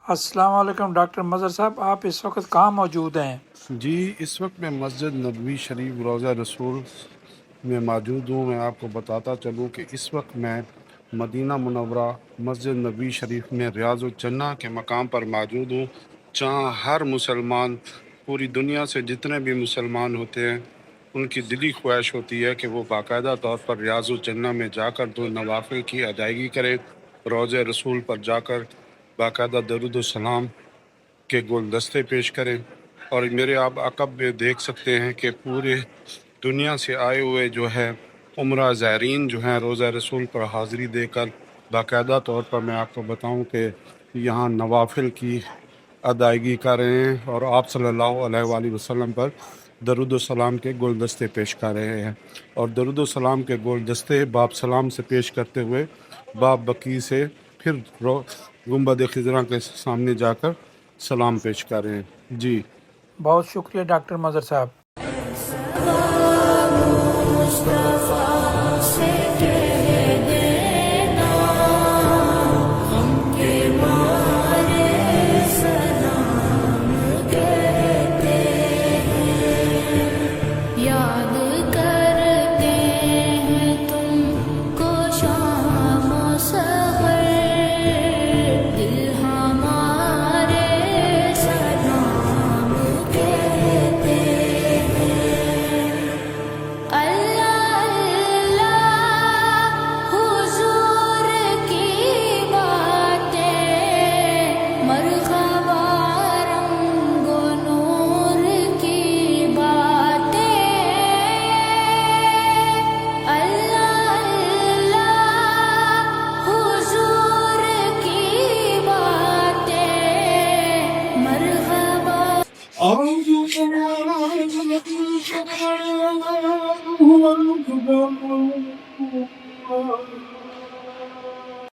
السلام علیکم ڈاکٹر مظہر صاحب، آپ اس وقت کہاں موجود ہیں؟ جی اس وقت میں مسجد نبوی شریف روضہ رسول میں موجود ہوں۔ میں آپ کو بتاتا چلوں کہ اس وقت میں مدینہ منورہ مسجد نبوی شریف میں ریاض الجنہ کے مقام پر موجود ہوں، جہاں ہر مسلمان پوری دنیا سے جتنے بھی مسلمان ہوتے ہیں ان کی دلی خواہش ہوتی ہے کہ وہ باقاعدہ طور پر ریاض الجنہ میں جا کر دو نوافل کی ادائیگی کریں، روضہ رسول پر جا کر باقاعدہ درود السلام کے گلدستے پیش کریں۔ اور میرے آپ عقب میں دیکھ سکتے ہیں کہ پورے دنیا سے آئے ہوئے جو ہے عمرہ زائرین جو ہیں روضہ رسول پر حاضری دے کر باقاعدہ طور پر میں آپ کو بتاؤں کہ یہاں نوافل کی ادائیگی کر رہے ہیں اور آپ صلی اللہ علیہ وآلہ وسلم پر درود السلام کے گلدستے پیش کر رہے ہیں۔ اور درود السلام کے گلدستے باب سلام سے پیش کرتے ہوئے باب بقی سے پھر گنبد خضرا کے سامنے جا کر سلام پیش کر رہے ہیں۔ جی بہت شکریہ ڈاکٹر مظہر صاحب۔ أعوذ بالله من الشيطان الرجيم.